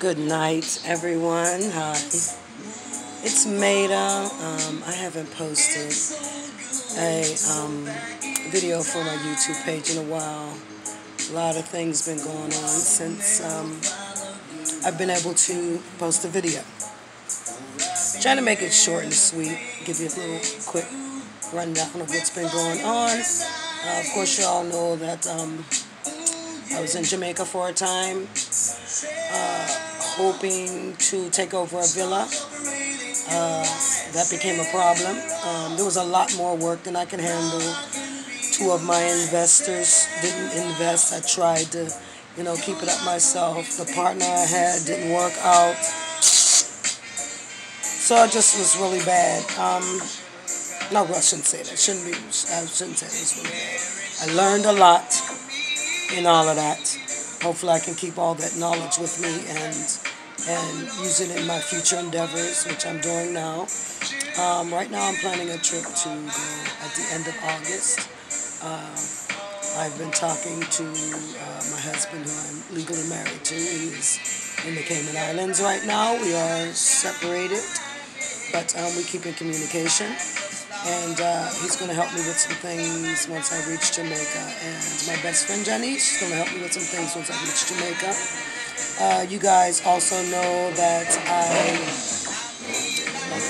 Good night, everyone. Hi. It's Maida. I haven't posted a video for my YouTube page in a while. A lot of things been going on since I've been able to post a video. Trying to make it short and sweet. Give you a little quick rundown of what's been going on. Of course, you all know that I was in Jamaica for a time, hoping to take over a villa. That became a problem. There was a lot more work than I could handle. Two of my investors didn't invest. I tried to, keep it up myself. The partner I had didn't work out. So it just was really bad. No, I shouldn't say that. I shouldn't say it was really bad. I learned a lot in all of that. Hopefully I can keep all that knowledge with me and use it in my future endeavors, which I'm doing now. Right now I'm planning a trip to go at the end of August. I've been talking to my husband, who I'm legally married to. He is in the Cayman Islands right now. We are separated, but we keep in communication. And he's going to help me with some things once I reach Jamaica. And my best friend Jenny, she's going to help me with some things once I reach Jamaica. You guys also know that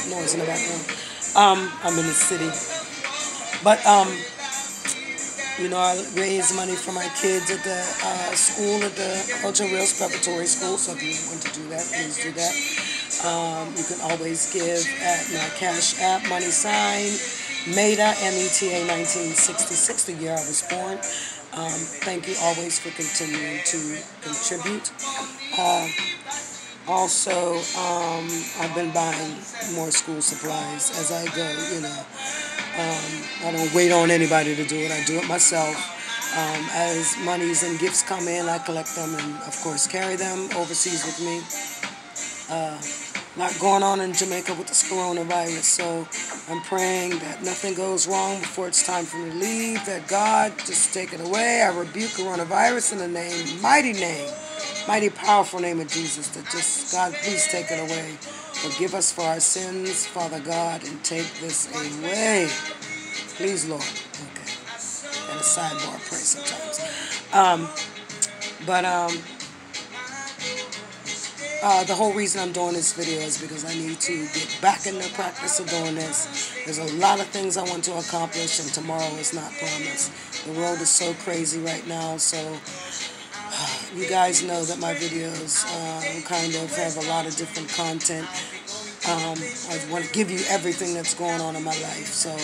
noise in the background. I'm in the city. But, I raise money for my kids at the school, at the Ocho Rios Preparatory School. So if you want to do that, please do that. You can always give at my Cash App, money sign, Maida, META 1966, the year I was born. Thank you always for continuing to contribute. Also, I've been buying more school supplies as I go, I don't wait on anybody to do it. I do it myself. As monies and gifts come in, I collect them and, of course, carry them overseas with me. Not going on in Jamaica with this coronavirus, so I'm praying that nothing goes wrong before it's time for me to leave, that God just take it away. I rebuke coronavirus in the mighty powerful name of Jesus, that just, God, please take it away. Forgive us for our sins, Father God, and take this away. Please, Lord. Okay. Got a sidebar, pray sometimes. The whole reason I'm doing this video is because I need to get back in the practice of doing this. There's a lot of things I want to accomplish, and tomorrow is not promised. The world is so crazy right now, so you guys know that my videos kind of have a lot of different content. I want to give you everything that's going on in my life, so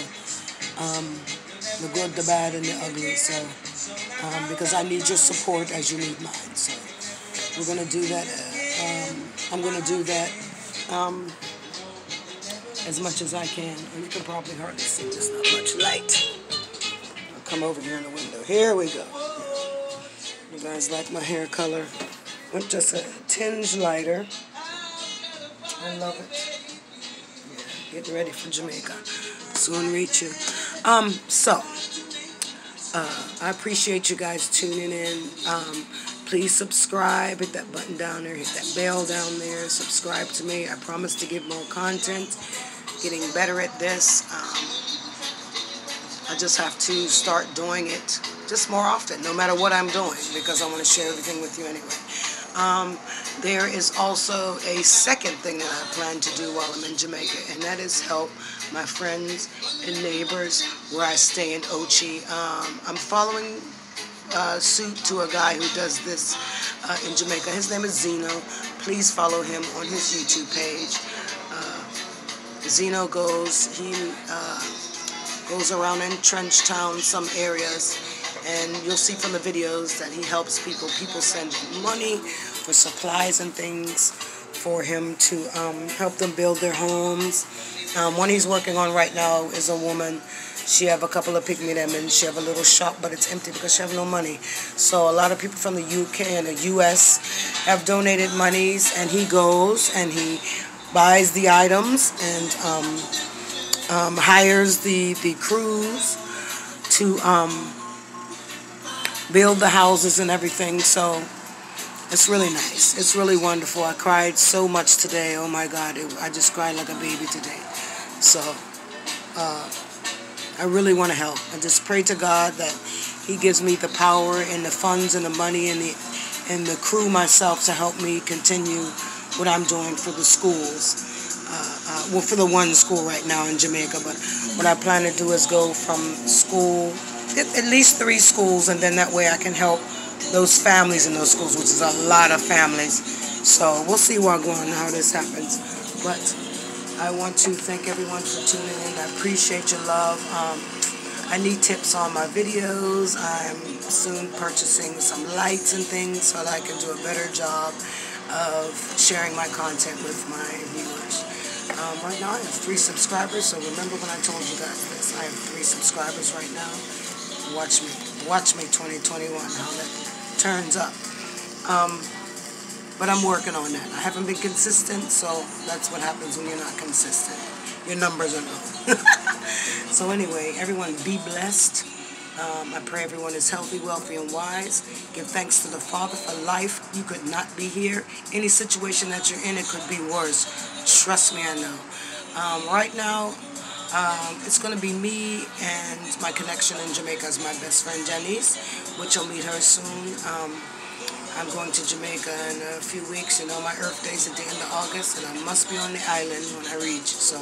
the good, the bad, and the ugly, so because I need your support as you need mine, so we're going to do that. I'm going to do that as much as I can. And you can probably hardly see, there's not much light. I'll come over here in the window. Here we go. You guys like my hair color? Went just a tinge lighter. I love it. Yeah, getting ready for Jamaica. Soon reach you. I appreciate you guys tuning in. Please subscribe, hit that button down there, hit that bell down there, subscribe to me. I promise to give more content, getting better at this. I just have to start doing it just more often, no matter what I'm doing, because I want to share everything with you anyway. There is also a second thing that I plan to do while I'm in Jamaica, and that is help my friends and neighbors where I stay in Ochi. I'm following suit to a guy who does this in Jamaica. His name is Zeno. Please follow him on his YouTube page. Zeno goes around in Trench Town, some areas, and you'll see from the videos that he helps people. People send money for supplies and things for him to help them build their homes. One he's working on right now is a woman. She have a couple of pygmy them, and she have a little shop, but it's empty because she have no money. So a lot of people from the UK and the US have donated monies, and he goes and he buys the items and hires the crews to build the houses and everything. So It's really nice. It's really wonderful. I cried so much today. Oh my God, I just cried like a baby today. So I really want to help. I just pray to God that He gives me the power and the funds and the money and the crew myself to help me continue what I'm doing for the schools. Well, for the one school right now in Jamaica, but what I plan to do is go from school, at least 3 schools, and then that way I can help those families in those schools, which is a lot of families. So we'll see where I go and how this happens. But I want to thank everyone for tuning in. I appreciate your love. I need tips on my videos. I'm soon purchasing some lights and things so that I can do a better job of sharing my content with my viewers. Right now I have 3 subscribers, so remember when I told you guys this. I have 3 subscribers right now. Watch me 2021, how that turns up. But I'm working on that. I haven't been consistent, so that's what happens when you're not consistent. Your numbers are low. So anyway, everyone be blessed. I pray everyone is healthy, wealthy, and wise. Give thanks to the Father for life. You could not be here. Any situation that you're in, it could be worse. Trust me, I know. Right now, it's going to be me and my connection in Jamaica is my best friend Janice, which you'll meet her soon. I'm going to Jamaica in a few weeks. You know, my Earth Day's at the end of August, and I must be on the island when I reach. So,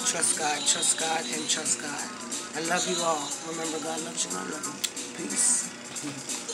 trust God, and trust God. I love you all. Remember, God loves you, and I love you. Peace.